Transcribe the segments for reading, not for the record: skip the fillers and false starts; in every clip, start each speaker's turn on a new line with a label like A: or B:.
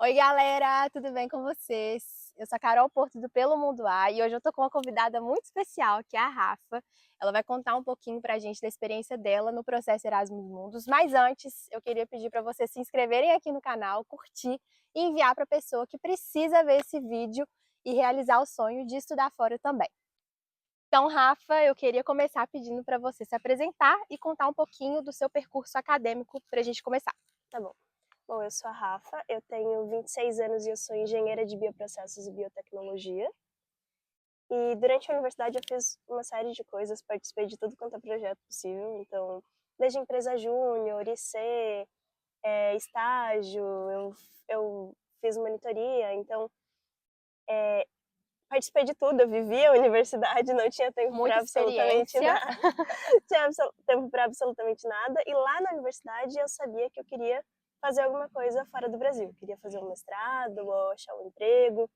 A: Oi, galera, tudo bem com vocês? Eu sou a Carol Porto do Pelo Mundo A e hoje eu tô com uma convidada muito especial, que é a Rafa. Ela vai contar um pouquinho pra gente da experiência dela no processo Erasmus Mundus, mas antes eu queria pedir para vocês se inscreverem aqui no canal, curtir e enviar para a pessoa que precisa ver esse vídeo e realizar o sonho de estudar fora também. Então, Rafa, eu queria começar pedindo para você se apresentar e contar um pouquinho do seu percurso acadêmico para a gente começar.
B: Tá bom. Bom, eu sou a Rafa, eu tenho 26 anos e eu sou engenheira de bioprocessos e biotecnologia. E durante a universidade eu fiz uma série de coisas, participei de tudo quanto é projeto possível. Então, desde empresa júnior, IC, estágio, eu fiz monitoria. Então, participei de tudo, eu vivia a universidade, não tinha tempo
A: Muita
B: para absolutamente
A: experiência.
B: nada. Tinha tempo para absolutamente nada. E lá na universidade eu sabia que eu queria fazer alguma coisa fora do Brasil. Eu queria fazer um mestrado ou achar um emprego.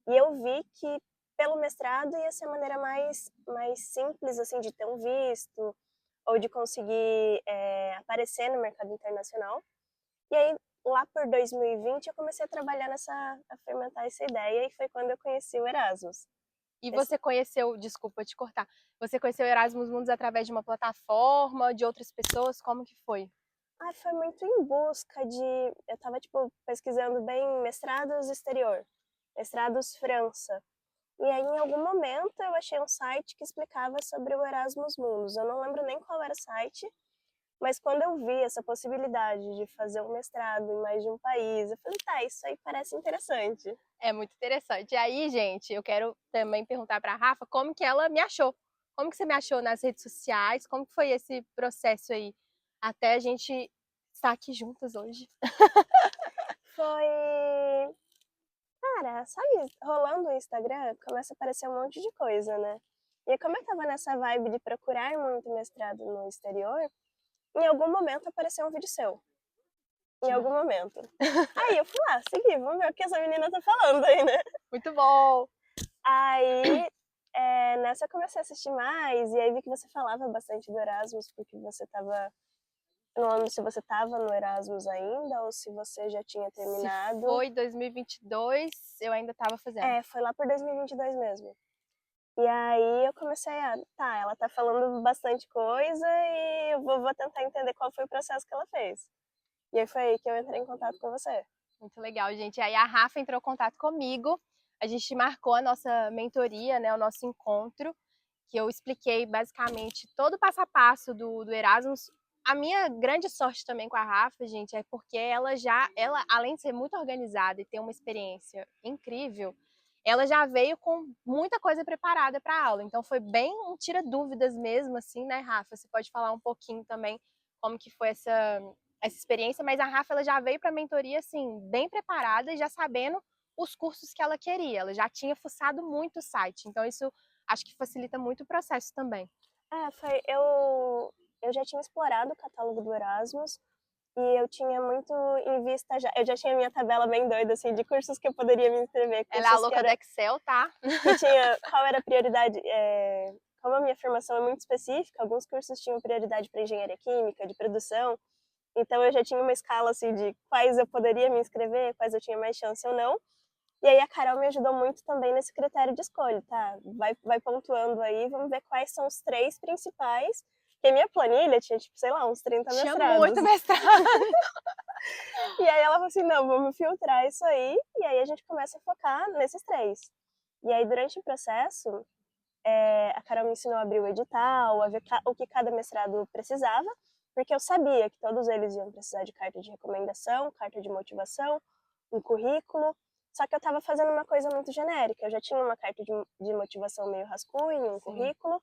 B: E eu vi que pelo mestrado ia ser a maneira mais simples assim de ter um visto ou de conseguir aparecer no mercado internacional. E aí, lá por 2020, eu comecei a trabalhar a fermentar essa ideia e foi quando eu conheci o Erasmus.
A: E
B: Esse,
A: você conheceu, desculpa te cortar, você conheceu o Erasmus Mundus através de uma plataforma, de outras pessoas? Como que foi?
B: foi muito em busca de... Eu estava, tipo, pesquisando bem mestrados exterior, mestrados França. E aí, em algum momento, eu achei um site que explicava sobre o Erasmus Mundus. Eu não lembro nem qual era o site, mas quando eu vi essa possibilidade de fazer um mestrado em mais de um país, eu falei, tá, isso aí parece interessante.
A: É muito interessante. E aí, gente, eu quero também perguntar para a Rafa como que ela me achou. Como que você me achou nas redes sociais? Como que foi esse processo aí até a gente estar aqui juntas hoje?
B: Foi... Cara, sabe, rolando o Instagram, começa a aparecer um monte de coisa, né? E aí, como eu tava nessa vibe de procurar muito mestrado no exterior, em algum momento apareceu um vídeo seu. Em algum momento. Aí eu fui lá, segui, vamos ver o que essa menina tá falando aí, né?
A: Muito bom!
B: Aí, nessa eu comecei a assistir mais, e aí vi que você falava bastante do Erasmus, porque você tava... Eu não lembro se você tava no Erasmus ainda, ou se você já tinha
A: Se
B: terminado.
A: foi 2022, eu ainda estava fazendo.
B: Foi lá por 2022 mesmo. E aí eu comecei tá, ela tá falando bastante coisa e eu vou tentar entender qual foi o processo que ela fez. E aí foi aí que eu entrei em contato com você.
A: Muito legal, gente. Aí a Rafa entrou em contato comigo, a gente marcou a nossa mentoria, né, o nosso encontro, que eu expliquei basicamente todo o passo a passo do Erasmus. A minha grande sorte também com a Rafa, gente, é porque ela, além de ser muito organizada e ter uma experiência incrível, ela já veio com muita coisa preparada para a aula. Então foi bem um tira dúvidas mesmo, assim, né, Rafa? Você pode falar um pouquinho também como que foi essa experiência, mas a Rafa ela já veio para a mentoria assim, bem preparada e já sabendo os cursos que ela queria. Ela já tinha fuçado muito o site. Então isso acho que facilita muito o processo também.
B: Eu já tinha explorado o catálogo do Erasmus e eu tinha muito em vista já. Eu já tinha minha tabela bem doida, assim, de cursos que eu poderia me inscrever,
A: Ela é a
B: cursos
A: louca do Excel, tá?
B: que tinha qual era a prioridade. Como a minha formação é muito específica, alguns cursos tinham prioridade para engenharia química, de produção. Então eu já tinha uma escala assim de quais eu poderia me inscrever, quais eu tinha mais chance ou não. E aí a Carol me ajudou muito também nesse critério de escolha, tá? Vai pontuando aí, vamos ver quais são os três principais. Porque minha planilha tinha, tipo, sei lá, uns 30
A: Tinha
B: mestrados.
A: muito mestrado.
B: E aí ela falou assim, não, vamos filtrar isso aí, e aí a gente começa a focar nesses três. E aí durante o processo, a Carol me ensinou a abrir o edital, a ver o que cada mestrado precisava, porque eu sabia que todos eles iam precisar de carta de recomendação, carta de motivação, um currículo, só que eu estava fazendo uma coisa muito genérica. Eu já tinha uma carta de motivação meio rascunho, um
A: Sim.
B: currículo,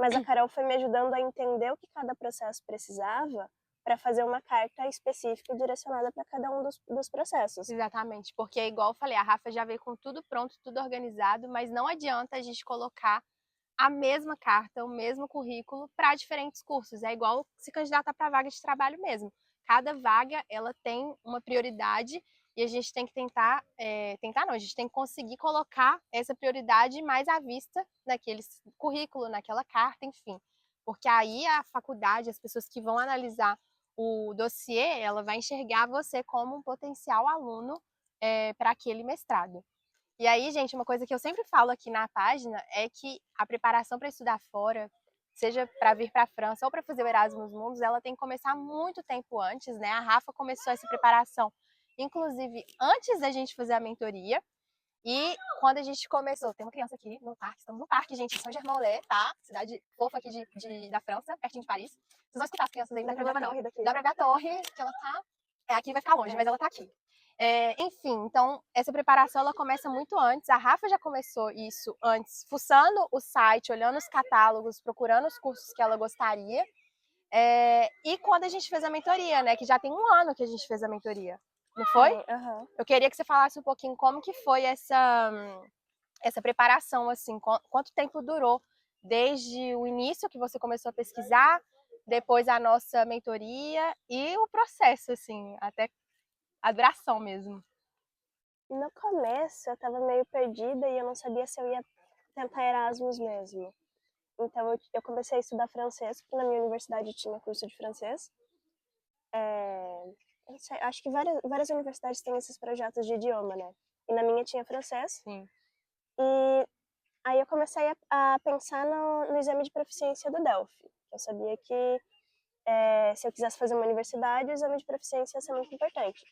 B: mas a Carol foi me ajudando a entender o que cada processo precisava para fazer uma carta específica e direcionada para cada um dos processos.
A: Exatamente, porque igual eu falei, a Rafa já veio com tudo pronto, tudo organizado, mas não adianta a gente colocar a mesma carta, o mesmo currículo para diferentes cursos. É igual se candidatar para vaga de trabalho mesmo. Cada vaga ela tem uma prioridade e a gente tem que tentar não, a gente tem que conseguir colocar essa prioridade mais à vista naquele currículo, naquela carta, enfim. Porque aí a faculdade, as pessoas que vão analisar o dossiê, ela vai enxergar você como um potencial aluno para aquele mestrado. E aí, gente, uma coisa que eu sempre falo aqui na página é que a preparação para estudar fora, seja para vir para a França ou para fazer o Erasmus Mundus, ela tem que começar muito tempo antes, né? A Rafa começou essa preparação, inclusive, antes da gente fazer a mentoria. E quando a gente começou, tem uma criança aqui no parque, estamos no parque, gente, em Saint-Germain-en-Laye, tá? Cidade fofa aqui da França, pertinho de Paris. Vocês vão escutar as crianças aí, não tem problema não. Dá pra ver a torre, que ela tá... aqui vai ficar longe, mas ela tá aqui. Enfim, então, essa preparação, ela começa muito antes. A Rafa já começou isso antes, fuçando o site, olhando os catálogos, procurando os cursos que ela gostaria. E quando a gente fez a mentoria, né? Que já tem 1 ano que a gente fez a mentoria. Não foi?
B: Uhum.
A: Eu queria que você falasse um pouquinho como que foi essa preparação, assim, quanto tempo durou desde o início que você começou a pesquisar, depois a nossa mentoria e o processo, assim, até a duração mesmo.
B: No começo eu tava meio perdida e eu não sabia se eu ia tentar Erasmus mesmo. Então eu comecei a estudar francês, porque na minha universidade tinha curso de francês. Eu não sei, acho que várias universidades têm esses projetos de idioma, né? E na minha tinha francês.
A: Sim.
B: E aí eu comecei a pensar no exame de proficiência do Delphi. Eu sabia que se eu quisesse fazer uma universidade, o exame de proficiência ia ser muito importante.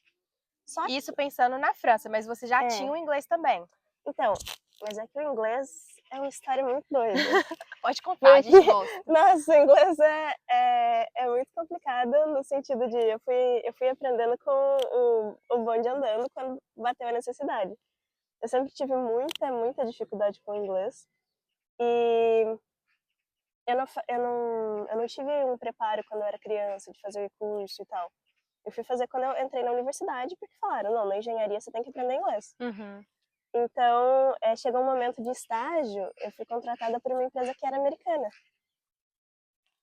A: Isso pensando na França, mas você já tinha o inglês também.
B: Então, mas é que o inglês é uma história muito doida.
A: Pode contar, a gente gosta.
B: Nossa, o inglês é muito complicado no sentido de eu fui aprendendo com o bonde andando quando bateu a necessidade. Eu sempre tive muita dificuldade com o inglês e eu não tive um preparo quando eu era criança de fazer curso e tal. Eu fui fazer quando eu entrei na universidade porque falaram, não, na engenharia você tem que aprender inglês.
A: Uhum.
B: Então, chegou um momento de estágio, eu fui contratada por uma empresa que era americana.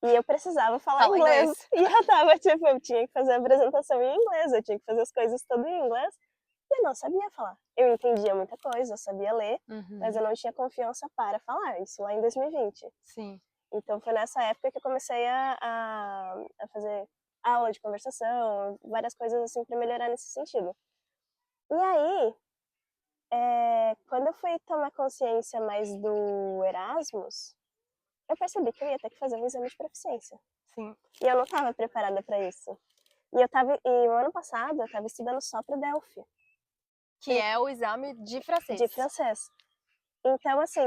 B: E eu precisava falar inglês. E eu tava, tipo, eu tinha que fazer a apresentação em inglês, eu tinha que fazer as coisas tudo em inglês. E eu não sabia falar. Eu entendia muita coisa, eu sabia ler, mas eu não tinha confiança para falar. Isso lá em 2020.
A: Sim.
B: Então foi nessa época que eu comecei a fazer aula de conversação, várias coisas assim para melhorar nesse sentido. E aí, quando eu fui tomar consciência mais do Erasmus, eu percebi que eu ia ter que fazer um exame de proficiência.
A: Sim.
B: E eu não estava preparada para isso. E o ano passado eu estava estudando só para Delphi.
A: Que é o exame de francês.
B: De francês. Então, assim,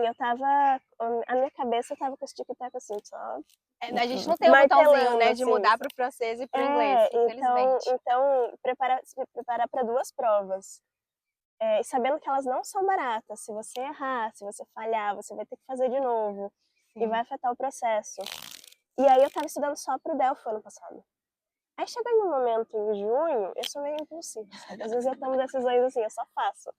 B: a minha cabeça estava com esse tic-tac assim, só...
A: A gente não tem o botãozinho, né, de
B: assim,
A: mudar para o francês e para o inglês, infelizmente.
B: Então se preparar para 2 provas. E sabendo que elas não são baratas. Se você errar, se você falhar, você vai ter que fazer de novo. Sim. E vai afetar o processo. E aí eu estava estudando só para o Delphi ano passado. Aí chegou em um momento em junho, eu sou meio impulsiva, sabe? Às vezes eu tomo decisões assim, eu só faço.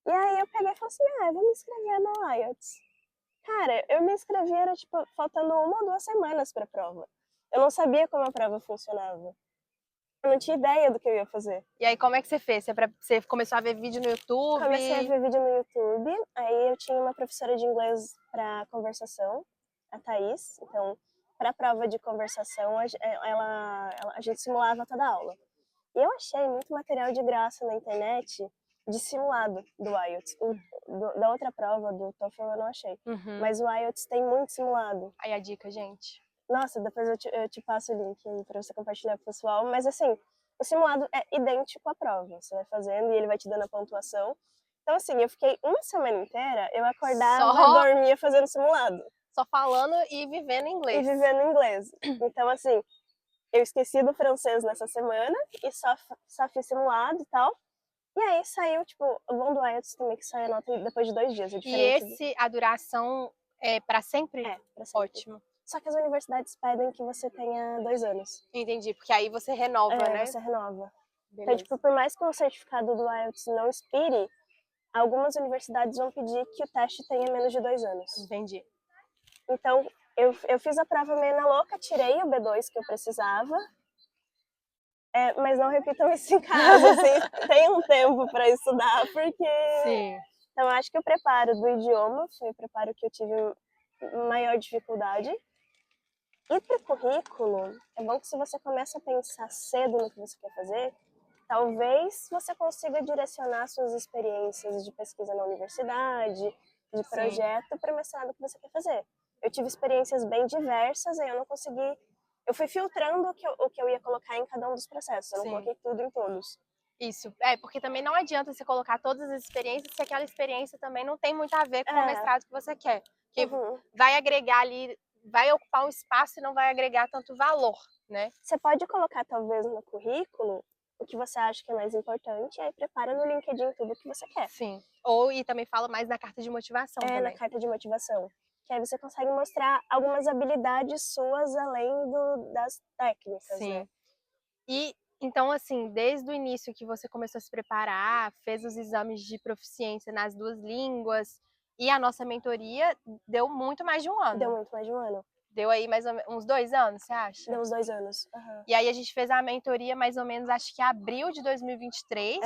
B: E aí eu peguei e falei assim, eu vou me inscrever no IELTS. Cara, eu me inscrevi, era tipo, faltando 1 ou 2 semanas pra prova. Eu não sabia como a prova funcionava. Eu não tinha ideia do que eu ia fazer.
A: E aí, como é que você fez? Você começou a ver vídeo no YouTube?
B: Comecei a ver vídeo no YouTube. Aí eu tinha uma professora de inglês pra conversação, a Thaís. Então, pra prova de conversação, a gente simulava toda a aula. E eu achei muito material de graça na internet de simulado do IELTS. Da outra prova, do TOEFL, eu não achei.
A: Uhum.
B: Mas o IELTS tem muito simulado.
A: Aí a dica, gente.
B: Nossa, depois eu te passo o link aí pra você compartilhar com o pessoal. Mas assim, o simulado é idêntico à prova. Você vai fazendo e ele vai te dando a pontuação. Então assim, eu fiquei 1 semana inteira, eu acordava, dormia fazendo simulado.
A: Só falando e vivendo inglês.
B: E vivendo inglês. Então assim, eu esqueci do francês nessa semana e só fiz simulado e tal. E aí saiu, tipo, o bom do IELTS também, que sai a nota depois de 2 dias. É diferente.
A: E a duração é pra sempre?
B: É, pra sempre.
A: Ótimo.
B: Só que as universidades pedem que você tenha 2 anos.
A: Entendi, porque aí você renova, né?
B: Você renova.
A: Beleza.
B: Então, tipo, por mais que o certificado do IELTS não expire, algumas universidades vão pedir que o teste tenha menos de 2 anos.
A: Entendi.
B: Então, eu fiz a prova meio na louca, tirei o B2 que eu precisava, mas não repitam isso em casa, assim, tem um tempo para estudar, porque...
A: Sim.
B: Então, acho que o preparo do idioma foi o preparo que eu tive maior dificuldade. E para o currículo, é bom que se você começa a pensar cedo no que você quer fazer, talvez você consiga direcionar suas experiências de pesquisa na universidade, de projeto, para o mestrado que você quer fazer. Eu tive experiências bem diversas, aí eu não consegui... Eu fui filtrando o que eu ia colocar em cada um dos processos, eu não coloquei tudo em todos.
A: Isso, porque também não adianta você colocar todas as experiências se aquela experiência também não tem muito a ver com o mestrado que você quer. Que vai agregar ali, vai ocupar um espaço e não vai agregar tanto valor, né?
B: Você pode colocar, talvez, no currículo o que você acha que é mais importante, e aí prepara no LinkedIn tudo o que você quer.
A: Sim, e também fala mais na carta de motivação também.
B: Na carta de motivação. Que aí você consegue mostrar algumas habilidades suas além das técnicas, né?
A: E, então, assim, desde o início que você começou a se preparar, fez os exames de proficiência nas 2 línguas, e a nossa mentoria deu muito mais de 1 ano.
B: Deu muito mais de 1 ano.
A: Deu aí mais ou menos uns 2 anos, você acha?
B: Deu uns 2 anos.
A: E aí a gente fez a mentoria mais ou menos, acho que em abril de 2023.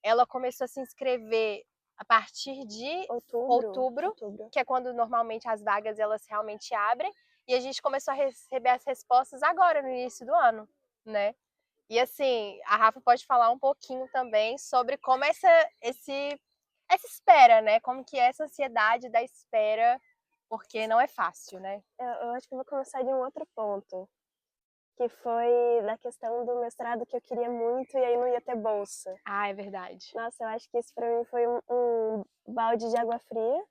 A: Ela começou a se inscrever a partir de outubro, que é quando normalmente as vagas elas realmente abrem. E a gente começou a receber as respostas agora, no início do ano, né? E assim, a Rafa pode falar um pouquinho também sobre como essa espera, né? Como que é essa ansiedade da espera, porque não é fácil, né?
B: Eu acho que eu vou começar de um outro ponto, que foi da questão do mestrado que eu queria muito e aí não ia ter bolsa.
A: Ah, é verdade.
B: Nossa, eu acho que isso pra mim foi um balde de água fria,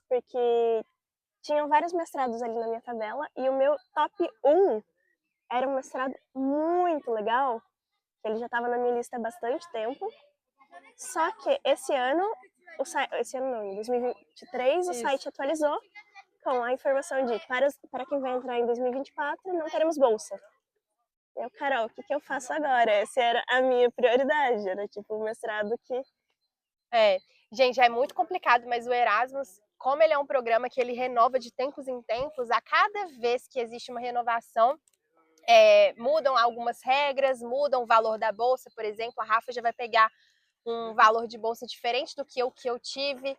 B: porque tinham vários mestrados ali na minha tabela e o meu top 1 era um mestrado muito legal, que ele já estava na minha lista há bastante tempo. Só que esse ano não, em 2023, o site atualizou com a informação de para quem vai entrar em 2024, não teremos bolsa. Eu, Carol, o que eu faço agora? Essa era a minha prioridade, era tipo o mestrado que...
A: Gente, é muito complicado, mas o Erasmus, como ele é um programa que ele renova de tempos em tempos, a cada vez que existe uma renovação, mudam algumas regras, mudam o valor da bolsa, por exemplo, a Rafa já vai pegar um valor de bolsa diferente do que eu tive.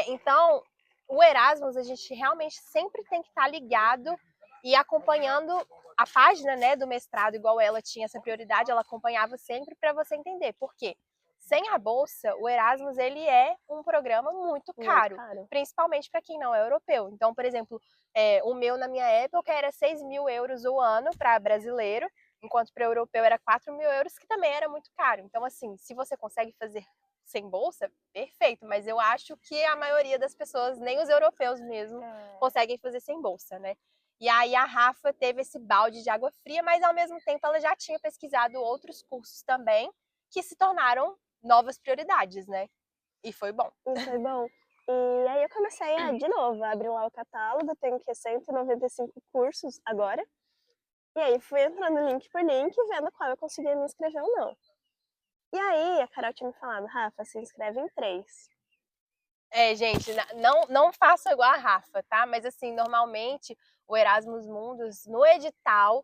A: Então, o Erasmus, a gente realmente sempre tem que estar ligado e acompanhando a página, né, do mestrado, igual ela tinha essa prioridade, ela acompanhava sempre para você entender. Por quê? Sem a bolsa, o Erasmus ele é um programa muito caro. Principalmente para quem não é europeu. Então, por exemplo, o meu na minha época era 6.000 euros o ano para brasileiro, enquanto para europeu era 4.000 euros, que também era muito caro. Então, assim, se você consegue fazer sem bolsa, perfeito, mas eu acho que a maioria das pessoas, nem os europeus mesmo, conseguem fazer sem bolsa, né? E aí a Rafa teve esse balde de água fria, mas ao mesmo tempo ela já tinha pesquisado outros cursos também, que se tornaram novas prioridades, né? E foi bom.
B: E foi bom. E aí eu comecei de novo, a abrir lá o catálogo, tenho que 195 cursos agora. E aí fui entrando link por link, vendo qual eu conseguia me inscrever ou não. E aí a Carol tinha me falado, Rafa, se inscreve em 3.
A: Gente, não façam igual a Rafa, tá? Mas assim, normalmente o Erasmus Mundus, no edital,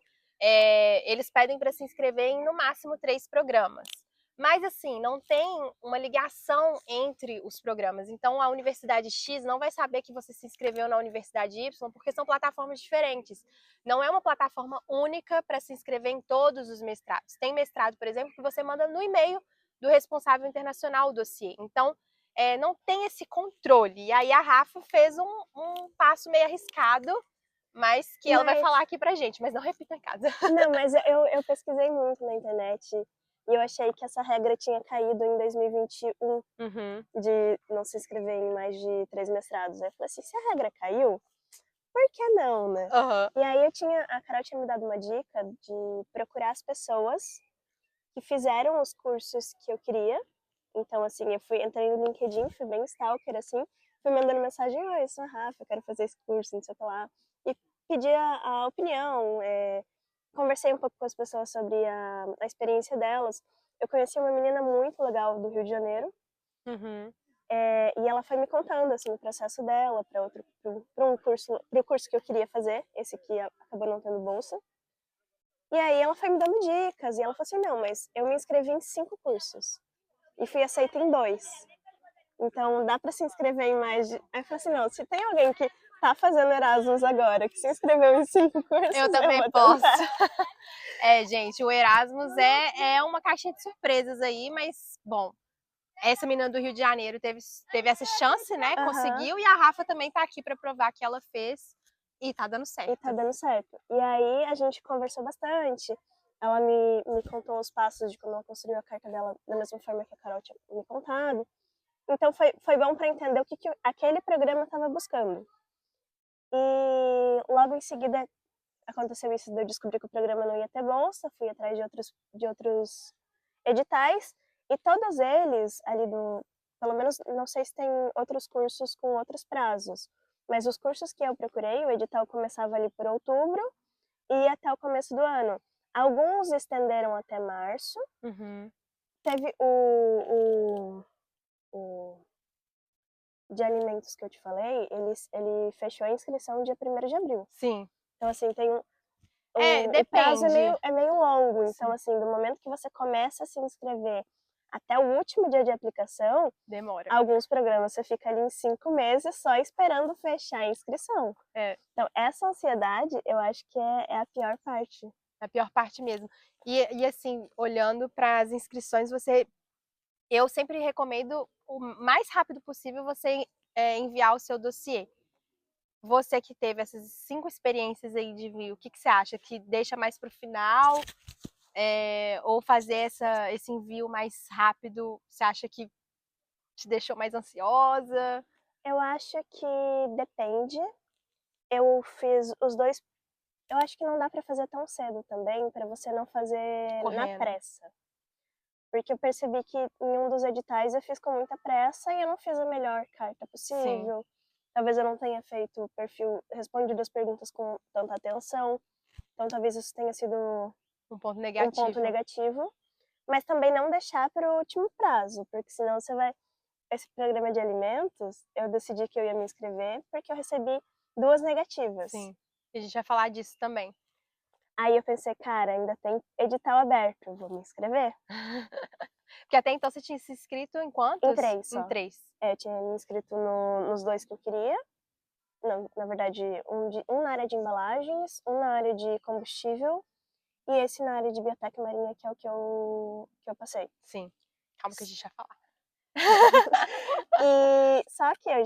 A: eles pedem para se inscrever em no máximo 3 programas. Mas assim, não tem uma ligação entre os programas. Então a Universidade X não vai saber que você se inscreveu na Universidade Y, porque são plataformas diferentes. Não é uma plataforma única para se inscrever em todos os mestrados. Tem mestrado, por exemplo, que você manda no e-mail do responsável internacional o dossiê. Então, não tem esse controle. E aí a Rafa fez um passo meio arriscado, mas que ela vai falar aqui pra gente, mas não repita em casa.
B: Não, mas eu pesquisei muito na internet e eu achei que essa regra tinha caído em 2021, de não se inscrever em mais de 3 mestrados. Aí eu falei assim, se a regra caiu, por que não, né? E aí a Carol tinha me dado uma dica de procurar as pessoas que fizeram os cursos que eu queria. Então, assim, entrei no LinkedIn, fui bem stalker, assim, fui mandando mensagem, oi, eu sou a Rafa, eu quero fazer esse curso, não sei o que lá. E pedi a opinião, conversei um pouco com as pessoas sobre a experiência delas. Eu conheci uma menina muito legal do Rio de Janeiro, e ela foi me contando, assim, o processo dela para o curso que eu queria fazer, esse que acabou não tendo bolsa. E aí ela foi me dando dicas, e ela falou assim, não, mas eu me inscrevi em 5 cursos. E fui aceita em 2. Então, dá para se inscrever em mais de... Aí eu falei assim, não, se tem alguém que tá fazendo Erasmus agora, que se inscreveu em 5 cursos,
A: Eu também
B: vou
A: posso.
B: tentar.
A: Gente, o Erasmus é uma caixinha de surpresas aí, mas, bom, essa menina do Rio de Janeiro teve essa chance, né? Conseguiu, e a Rafa também tá aqui para provar que ela fez e tá dando certo.
B: E tá dando certo. E aí a gente conversou bastante. Ela me contou os passos de como ela construiu a carta dela da mesma forma que a Carol tinha me contado. Então foi bom para entender o que aquele programa estava buscando. E logo em seguida aconteceu isso de eu descobrir que o programa não ia ter bolsa, fui atrás de outros editais, e todos eles ali pelo menos não sei se tem outros cursos com outros prazos, mas os cursos que eu procurei, o edital começava ali por outubro e ia até o começo do ano. Alguns estenderam até março. Teve o de alimentos que eu te falei, ele fechou a inscrição dia 1º de abril.
A: Sim.
B: Então, assim, tem o
A: depende.
B: prazo é meio longo.
A: Sim.
B: Então, assim, do momento que você começa a se inscrever até o último dia de aplicação,
A: demora.
B: Alguns programas você fica ali em 5 meses só esperando fechar a inscrição. Então, essa ansiedade, eu acho que é a pior parte.
A: A pior parte mesmo. E assim, olhando para as inscrições, eu sempre recomendo o mais rápido possível você enviar o seu dossiê. Você que teve essas 5 experiências aí de envio, o que você acha? Que deixa mais para o final? Ou fazer esse envio mais rápido, você acha que te deixou mais ansiosa?
B: Eu acho que depende. Eu fiz os dois. Eu acho que não dá para fazer tão cedo também, para você não fazer na pressa. Porque eu percebi que em um dos editais eu fiz com muita pressa e eu não fiz a melhor carta possível. Sim. Talvez eu não tenha feito o perfil, respondido as perguntas com tanta atenção. Então talvez isso tenha sido
A: um ponto negativo.
B: Mas também não deixar para o último prazo, porque senão você vai... Esse programa de alimentos, eu decidi que eu ia me inscrever porque eu recebi 2 negativas.
A: Sim, a gente vai falar disso também.
B: Aí eu pensei, cara, ainda tem edital aberto, vou me inscrever.
A: Porque até então você tinha se inscrito em quantos?
B: Em 3 só.
A: Em 3.
B: Eu tinha me inscrito nos 2 que eu queria. Não, na verdade, um na área de embalagens, um na área de combustível e esse na área de biotec marinha, que é o que eu passei.
A: Sim, calma que a gente vai falar.
B: E só que eu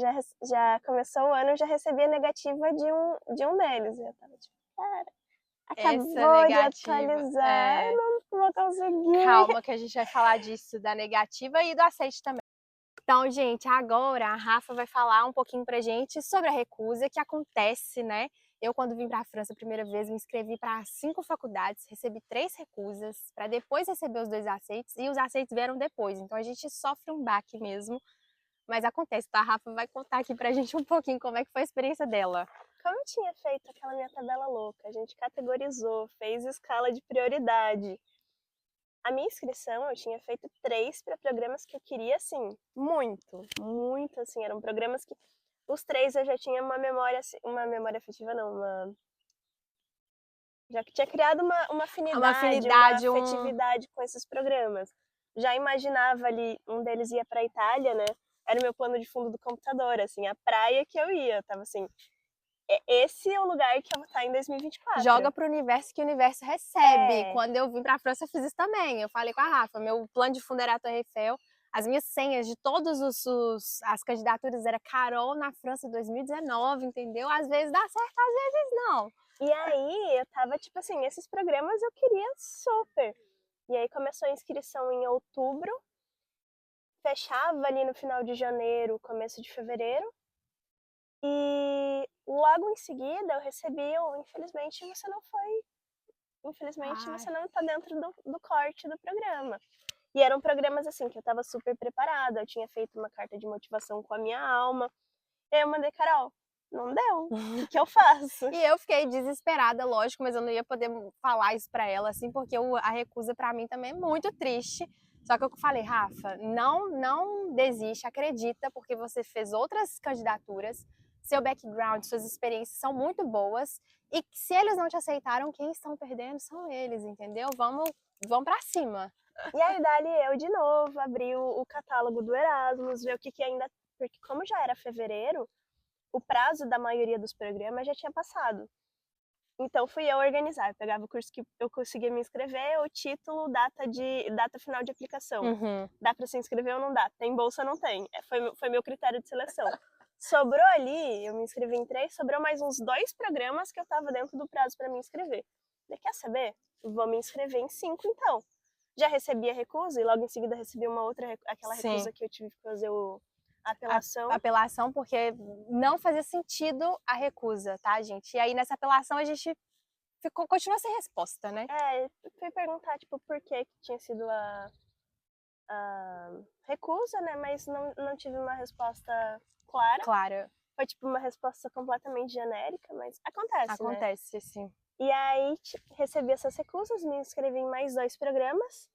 B: já começou o ano, eu já recebi a negativa de um deles. Eu tava tipo, cara, acabou de atualizar, eu não vou conseguir.
A: Calma que a gente vai falar disso, da negativa e do aceite também. Então, gente, agora a Rafa vai falar um pouquinho pra gente sobre a recusa que acontece, né? Eu, quando vim para a França a primeira vez, me inscrevi para 5 faculdades, recebi 3 recusas, para depois receber os 2 aceites, e os aceites vieram depois. Então, a gente sofre um baque mesmo, mas acontece, tá? A Rafa vai contar aqui pra gente um pouquinho como é que foi a experiência dela.
B: Como eu tinha feito aquela minha tabela louca, a gente categorizou, fez escala de prioridade. A minha inscrição, eu tinha feito 3 para programas que eu queria, assim, muito, assim, eram programas que os 3 eu já tinha uma memória afetiva, não, já que tinha criado uma afinidade, uma afetividade com esses programas. Já imaginava ali, um deles ia para a Itália, né? Era o meu plano de fundo do computador, assim, a praia que eu ia, tava assim, esse é o lugar que eu vou estar em 2024.
A: Joga pro universo que o universo recebe. Quando eu vim pra França, eu fiz isso também. Eu falei com a Rafa, meu plano de fundo era a Torre Eiffel. As minhas senhas de todas as candidaturas era Carol na França 2019, entendeu? Às vezes dá certo, às vezes não.
B: E aí, eu tava tipo assim, esses programas eu queria super. E aí começou a inscrição em outubro, fechava ali no final de janeiro, começo de fevereiro. E logo em seguida eu recebi infelizmente você não foi, você não tá dentro do corte do programa. E eram programas assim que eu tava super preparada, eu tinha feito uma carta de motivação com a minha alma. E aí eu mandei, Carol, não deu, o que eu faço?
A: E eu fiquei desesperada, lógico, mas eu não ia poder falar isso pra ela, assim, porque a recusa pra mim também é muito triste. Só que eu falei, Rafa, não desiste, acredita, porque você fez outras candidaturas, seu background, suas experiências são muito boas, e se eles não te aceitaram, quem estão perdendo são eles, entendeu? Vamos pra cima.
B: E aí, dali eu de novo abri o catálogo do Erasmus, ver o que ainda... Porque como já era fevereiro, o prazo da maioria dos programas já tinha passado. Então fui eu organizar, eu pegava o curso que eu conseguia me inscrever, o título, data final de aplicação. Dá para se inscrever ou não dá? Tem bolsa ou não tem? Foi meu critério de seleção. Sobrou ali, eu me inscrevi em 3, sobrou mais uns 2 programas que eu tava dentro do prazo para me inscrever. Falei, quer saber? Vou me inscrever em 5 então. Já recebi a recusa e logo em seguida recebi uma outra, aquela recusa que eu tive que fazer a apelação.
A: A apelação, porque não fazia sentido a recusa, tá, gente? E aí nessa apelação a gente continuou sem resposta, né?
B: Fui perguntar, tipo, por que tinha sido a recusa, né? Mas não tive uma resposta clara. Foi, tipo, uma resposta completamente genérica, mas acontece, né?
A: Acontece, sim.
B: E aí, recebi essas recusas, me inscrevi em mais 2 programas.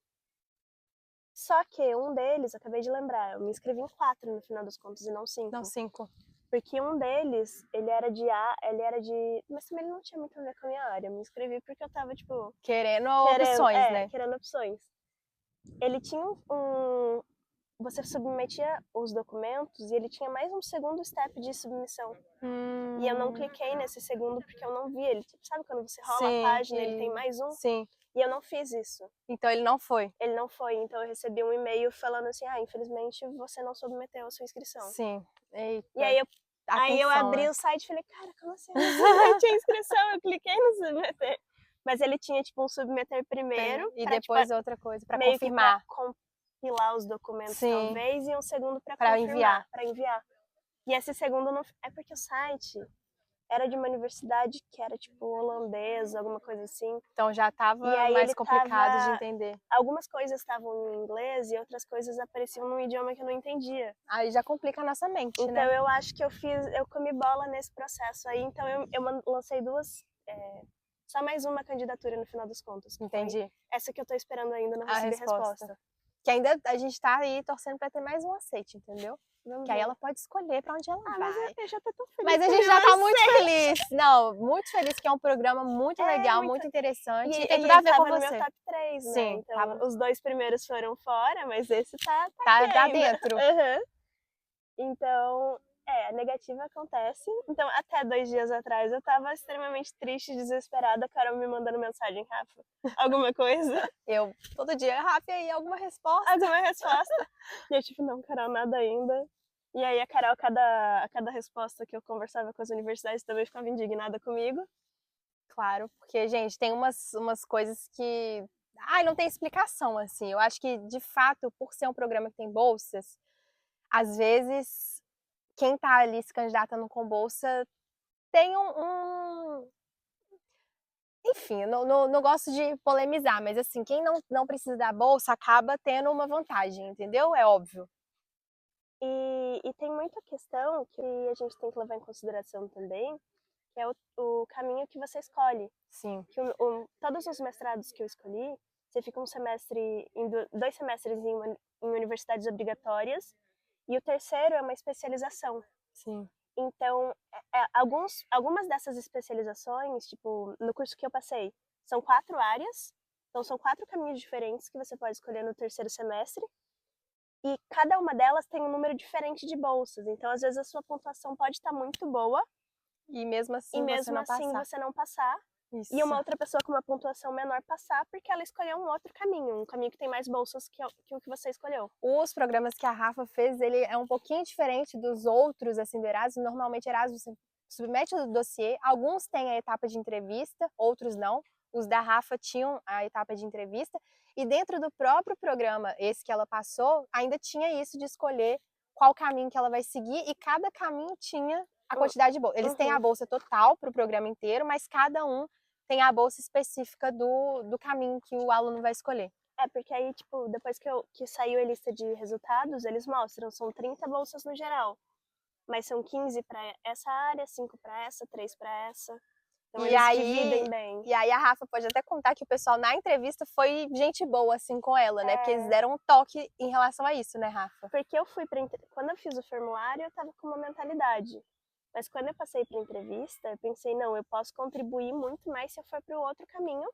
B: Só que um deles, acabei de lembrar, eu me inscrevi em 4 no final das contas e não 5.
A: Não, 5.
B: Porque um deles, ele era de... Mas também ele não tinha muito a ver com a minha área. Eu me inscrevi porque eu tava, tipo...
A: Querendo opções, né?
B: Querendo opções. Ele tinha você submetia os documentos e ele tinha mais um segundo step de submissão. E eu não cliquei nesse segundo porque eu não vi ele. Tipo, sabe quando você rola a página e ele tem mais um?
A: Sim.
B: E eu não fiz isso.
A: Então ele não foi?
B: Ele não foi. Então eu recebi um e-mail falando assim, infelizmente você não submeteu a sua inscrição.
A: Sim. Eita.
B: E aí eu abri o site e falei, cara, como assim? Eu não submeti a inscrição, eu cliquei no submeter. Mas ele tinha, tipo, um submeter primeiro.
A: E depois tipo, outra coisa, pra confirmar.
B: Pra compilar os documentos, talvez, e um segundo pra
A: confirmar.
B: Pra enviar. E esse segundo não... É porque o site era de uma universidade que era, tipo, holandesa, alguma coisa assim.
A: Então já tava mais complicado de entender.
B: Algumas coisas estavam em inglês e outras coisas apareciam num idioma que eu não entendia.
A: Aí já complica a nossa mente,
B: então,
A: né?
B: Então eu acho que eu comi bola nesse processo aí. Então eu lancei 2... só mais uma candidatura no final dos contos.
A: Entendi.
B: Essa que eu tô esperando ainda, não recebi resposta.
A: Que ainda a gente tá aí torcendo pra ter mais um aceite, entendeu?
B: Vamos
A: que
B: ver.
A: aí ela pode escolher pra onde ela vai.
B: Mas eu já tô tão feliz.
A: Mas a gente já tá muito feliz. Não, muito feliz, que é um programa muito legal, muito interessante. E tem tudo a ver com você.
B: No meu top 3, né?
A: Sim.
B: Então, os 2 primeiros foram fora, mas esse tá
A: dentro.
B: Então, a negativa acontece. Então, até 2 dias atrás, eu tava extremamente triste, desesperada. A Carol me mandando mensagem, Rafa, alguma coisa?
A: Eu, todo dia, Rafa, aí, alguma resposta?
B: Alguma resposta? E eu, tipo, não, Carol, nada ainda. E aí a Carol, a cada resposta que eu conversava com as universidades, também ficava indignada comigo.
A: Claro, porque, gente, tem umas coisas que... não tem explicação, assim. Eu acho que, de fato, por ser um programa que tem bolsas, às vezes, quem tá ali se candidatando com bolsa tem Enfim, não gosto de polemizar, mas assim, quem não precisa da bolsa acaba tendo uma vantagem, entendeu? É óbvio.
B: E tem muita questão que a gente tem que levar em consideração também, que é o caminho que você escolhe.
A: Sim.
B: Que todos os mestrados que eu escolhi, você fica 2 semestres em universidades obrigatórias, e o terceiro é uma especialização.
A: Sim.
B: Então, algumas dessas especializações, tipo, no curso que eu passei, são 4 áreas, então são 4 caminhos diferentes que você pode escolher no terceiro semestre, e cada uma delas tem um número diferente de bolsas, então às vezes a sua pontuação pode estar muito boa,
A: e mesmo assim
B: você não passar.
A: Isso.
B: E uma outra pessoa com uma pontuação menor passar porque ela escolheu um outro caminho, um caminho que tem mais bolsas que o que você escolheu.
A: Os programas que a Rafa fez, ele é um pouquinho diferente dos outros, assim, do Erasmus. Normalmente, Erasmus, você submete o dossiê, alguns têm a etapa de entrevista, outros não. Os da Rafa tinham a etapa de entrevista, e dentro do próprio programa, esse que ela passou, ainda tinha isso de escolher qual caminho que ela vai seguir, e cada caminho tinha a quantidade de bolsa. Eles têm a bolsa total para o programa inteiro, mas cada um tem a bolsa específica do caminho que o aluno vai escolher.
B: Porque aí, tipo, depois que saiu a lista de resultados, eles mostram, são 30 bolsas no geral, mas são 15 para essa área, 5 para essa, 3 para essa. Então eles dividem bem.
A: E aí a Rafa pode até contar que o pessoal na entrevista foi gente boa, assim, com ela, né? Porque eles deram um toque em relação a isso, né, Rafa?
B: Porque quando eu fiz o formulário, eu tava com uma mentalidade. Mas quando eu passei para entrevista, eu pensei, não, eu posso contribuir muito mais se eu for para o outro caminho,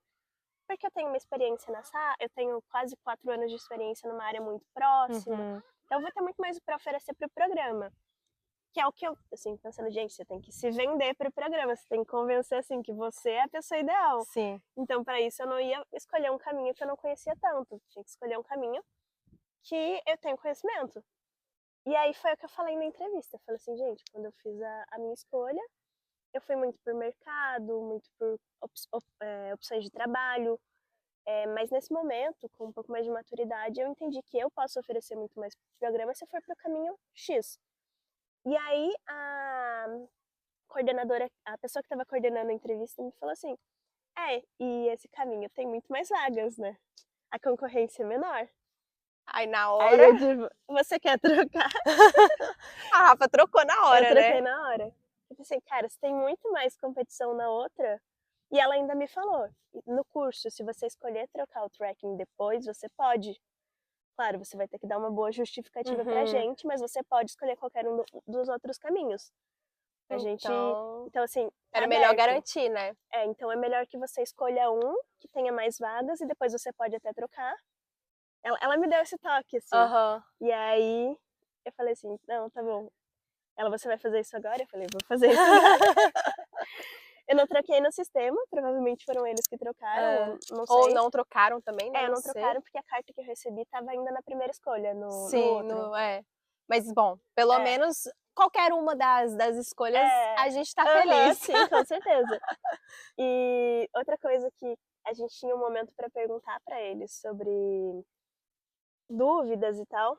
B: porque eu tenho uma experiência eu tenho quase 4 anos de experiência numa área muito próxima, então eu vou ter muito mais para oferecer para o programa. que é o que eu, assim, pensando, gente, você tem que se vender pro programa, você tem que convencer, assim, que você é a pessoa ideal.
A: Sim.
B: Então, para isso, eu não ia escolher um caminho que eu não conhecia tanto. Tinha que escolher um caminho que eu tenho conhecimento. E aí foi o que eu falei na entrevista. Eu falei assim, gente, quando eu fiz a minha escolha, eu fui muito por mercado, muito por opções de trabalho. Mas nesse momento, com um pouco mais de maturidade, eu entendi que eu posso oferecer muito mais pro programa se eu for pro caminho X. E aí a coordenadora, a pessoa que estava coordenando a entrevista me falou assim, e esse caminho tem muito mais vagas, né? A concorrência é menor.
A: Aí na
B: Aí
A: hora,
B: eu digo, você quer trocar?
A: a Rafa trocou na
B: Eu
A: hora,
B: troquei
A: né?
B: na hora. Eu pensei, cara, você tem muito mais competição na outra. E ela ainda me falou, no curso, se você escolher trocar o tracking depois, você pode. Claro, você vai ter que dar uma boa justificativa pra
A: Uhum.
B: gente, mas você pode escolher qualquer um dos outros caminhos. A gente,
A: Então,
B: então assim, tá
A: era melhor
B: aberto.
A: garantir, né?
B: Então é melhor que você escolha um que tenha mais vagas e depois você pode até trocar. Ela me deu esse toque, assim.
A: Aham.
B: E aí eu falei assim, não, tá bom. Ela, você vai fazer isso agora? Eu falei, vou fazer isso agora. Eu não troquei no sistema, provavelmente foram eles que trocaram, não
A: Ou
B: sei.
A: não trocaram também, né? Não
B: Não
A: sei.
B: trocaram porque a carta que eu recebi estava ainda na primeira escolha, no
A: Sim,
B: outro.
A: Mas bom, pelo
B: É.
A: menos qualquer uma das escolhas a gente tá feliz.
B: Sim, com certeza. E outra coisa que a gente tinha um momento para perguntar para eles sobre dúvidas e tal.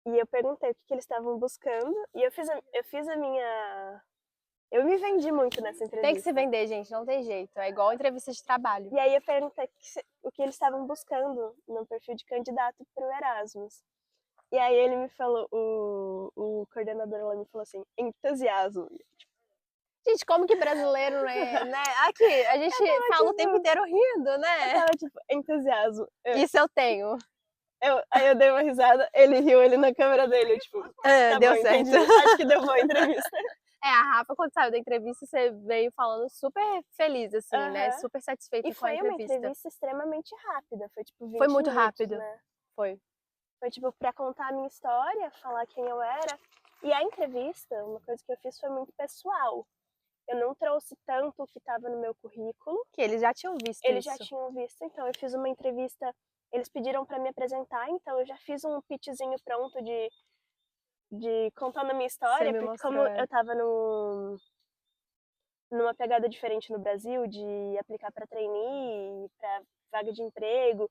B: E eu perguntei o que eles estavam buscando. E eu fiz a minha. Eu me vendi muito nessa entrevista.
A: Tem que se vender, gente, não tem jeito. É igual entrevista de trabalho.
B: E aí eu perguntei o que eles estavam buscando no perfil de candidato para o Erasmus. E aí ele me falou, o coordenador lá me falou assim, entusiasmo.
A: Gente, como que brasileiro, né? Aqui, a gente fala o tempo inteiro rindo, né?
B: Eu tava tipo, entusiasmo.
A: Isso eu tenho.
B: Aí eu dei uma risada, ele riu ali na câmera dele, tipo, tá
A: Deu
B: bom,
A: certo.
B: entendi. Acho que deu boa a entrevista.
A: A Rafa, quando saiu da entrevista, você veio falando super feliz, assim, né? Super satisfeita
B: E
A: com a
B: foi uma
A: entrevista.
B: entrevista extremamente rápida, foi tipo 20
A: Foi muito
B: minutos,
A: rápido.
B: né?
A: Foi
B: tipo pra contar a minha história, falar quem eu era. E a entrevista, uma coisa que eu fiz foi muito pessoal. Eu não trouxe tanto o que estava no meu currículo.
A: Que eles já tinham visto
B: Eles
A: isso.
B: já tinham visto, então eu fiz uma entrevista, eles pediram para me apresentar, então eu já fiz um pitchzinho pronto de contando a minha história, porque
A: mostrou,
B: como eu tava numa pegada diferente no Brasil, de aplicar para trainee, para vaga de emprego,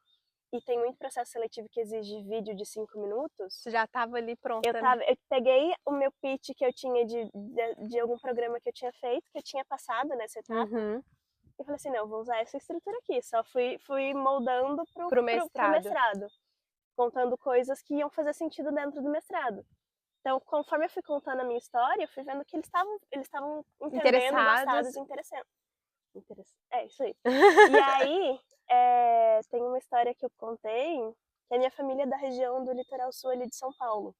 B: e tem muito processo seletivo que exige vídeo de 5 minutos.
A: Você já tava ali pronta, né?
B: Eu peguei o meu pitch que eu tinha de algum programa que eu tinha feito, que eu tinha passado nessa etapa, e falei assim, não, eu vou usar essa estrutura aqui. Só fui moldando pro mestrado, contando coisas que iam fazer sentido dentro do mestrado. Então, conforme eu fui contando a minha história, eu fui vendo que eles estavam entendendo, gostados, interessados. É, isso aí. E aí, tem uma história que eu contei, que a minha família é da região do litoral sul ali de São Paulo.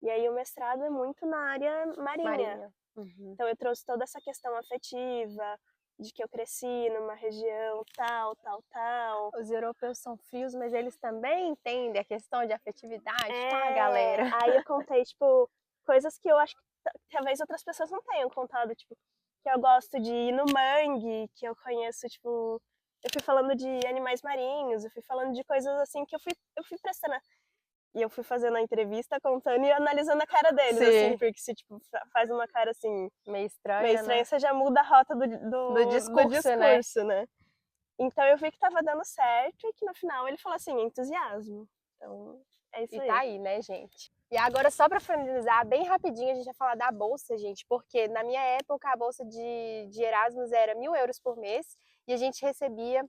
B: E aí o mestrado é muito na área marinha. Então eu trouxe toda essa questão afetiva, de que eu cresci numa região tal.
A: Os europeus são frios, mas eles também entendem a questão de afetividade, tá, galera?
B: Aí eu contei, tipo, coisas que eu acho que talvez outras pessoas não tenham contado, tipo, que eu gosto de ir no mangue, que eu conheço, tipo, eu fui falando de animais marinhos, eu fui falando de coisas assim que eu fui prestando. E eu fui fazendo a entrevista, contando e analisando a cara deles, assim, porque se, tipo, faz uma cara, assim,
A: meio estranha, né?
B: você já muda a rota do discurso, né? Então eu vi que tava dando certo e que no final ele falou assim, entusiasmo. Então, é isso aí.
A: E tá aí, né, gente? E agora, só pra finalizar, bem rapidinho, a gente vai falar da bolsa, gente, porque na minha época a bolsa de Erasmus era 1.000 euros por mês e a gente recebia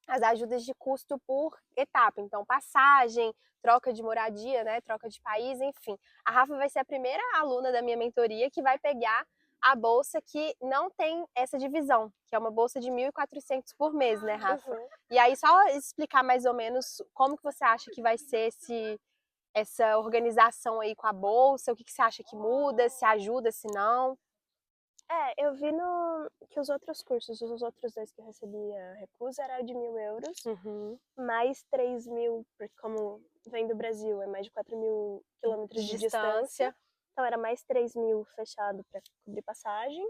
A: as ajudas de custo por etapa, então passagem, troca de moradia, né, troca de país, enfim. A Rafa vai ser a primeira aluna da minha mentoria que vai pegar a bolsa que não tem essa divisão, que é uma bolsa de 1.400 por mês, né, Rafa? E aí só explicar mais ou menos como que você acha que vai ser essa organização aí com a bolsa, o que você acha que muda, se ajuda, se não.
B: Eu vi que os outros cursos, os outros dois que eu recebi a recusa, era de 1.000 euros, mais 3.000, porque como vem do Brasil, é mais de 4.000 quilômetros de distância. Então era mais 3.000 fechado para cobrir passagem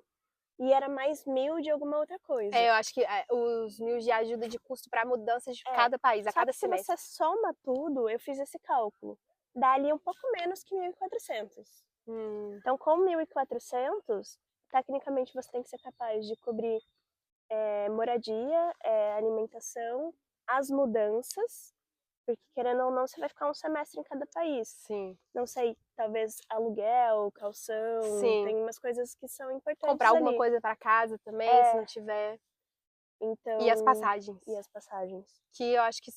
B: e era mais 1.000 de alguma outra coisa.
A: Eu acho que os 1.000 de ajuda de custo para mudança de cada país, a
B: Só
A: cada
B: que se
A: semestre.
B: você soma tudo, eu fiz esse cálculo, dá ali um pouco menos que 1.400. Então, com 1.400, tecnicamente você tem que ser capaz de cobrir moradia, alimentação, as mudanças, porque querendo ou não, você vai ficar um semestre em cada país.
A: Sim.
B: Não sei, talvez aluguel, calção,
A: Sim.
B: tem umas coisas que são importantes
A: Comprar alguma
B: ali.
A: coisa para casa também, se não tiver.
B: Então,
A: E as passagens.
B: E as passagens.
A: Que eu acho que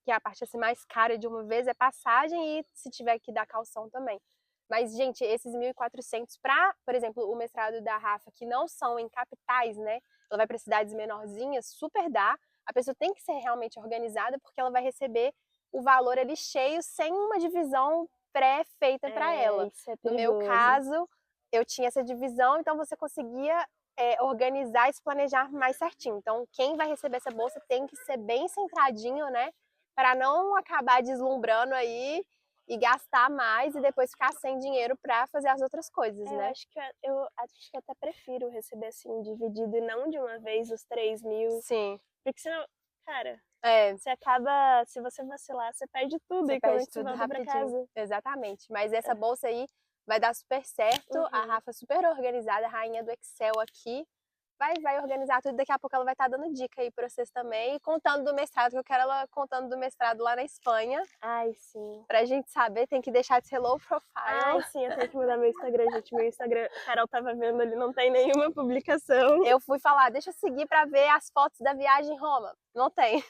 A: que a parte assim, mais cara de uma vez é passagem e se tiver que dar calção também. Mas, gente, esses 1.400 para, por exemplo, o mestrado da Rafa, que não são em capitais, né? Ela vai para cidades menorzinhas, super dá. A pessoa tem que ser realmente organizada porque ela vai receber o valor ali cheio, sem uma divisão pré-feita para ela.
B: Isso é
A: No meu
B: perigoso.
A: caso, eu tinha essa divisão, então você conseguia organizar e se planejar mais certinho. Então, quem vai receber essa bolsa tem que ser bem centradinho, né? Para não acabar deslumbrando aí e gastar mais e depois ficar sem dinheiro para fazer as outras coisas, né?
B: Eu acho que até prefiro receber assim, dividido e não de uma vez os 3.000.
A: Sim.
B: Porque senão, cara,
A: É,
B: você acaba, se você vacilar, você perde tudo
A: você
B: e como é
A: perde
B: que você
A: tudo
B: volta pra
A: rapidinho.
B: casa?
A: Exatamente. Mas essa bolsa aí vai dar super certo. A
B: Uhum.
A: Rafa super organizada, a rainha do Excel aqui. Vai organizar tudo, daqui a pouco ela vai estar dando dica aí pra vocês também, e contando do mestrado, que eu quero ela contando do mestrado lá na Espanha.
B: Ai, sim.
A: Pra gente saber, tem que deixar de ser low profile.
B: Ai, sim, eu tenho que mudar meu Instagram, gente. Meu Instagram, a Carol tava vendo ali, não tem nenhuma publicação.
A: Eu fui falar, deixa eu seguir pra ver as fotos da viagem em Roma. Não tem.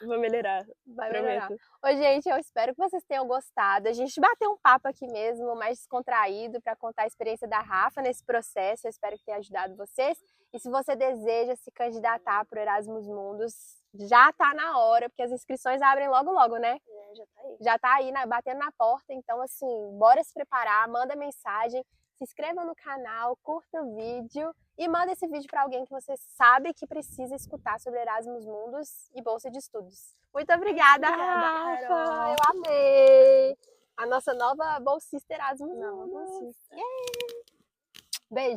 B: Vou melhorar,
A: Vai
B: prometo.
A: melhorar. Ô, gente, eu espero que vocês tenham gostado. A gente bateu um papo aqui mesmo, mais descontraído, para contar a experiência da Rafa nesse processo. Eu espero que tenha ajudado vocês. E se você deseja se candidatar para o Erasmus Mundus, já tá na hora, porque as inscrições abrem logo, logo, né?
B: Já tá aí.
A: Já tá aí, batendo na porta. Então, assim, bora se preparar, manda mensagem, se inscreva no canal, curta o vídeo e manda esse vídeo para alguém que você sabe que precisa escutar sobre Erasmus Mundus e Bolsa de Estudos. Muito obrigada, Rafa!
B: Carol.
A: Eu amei! A nossa nova bolsista Erasmus Mundus.
B: Bolsista.
A: Beijo!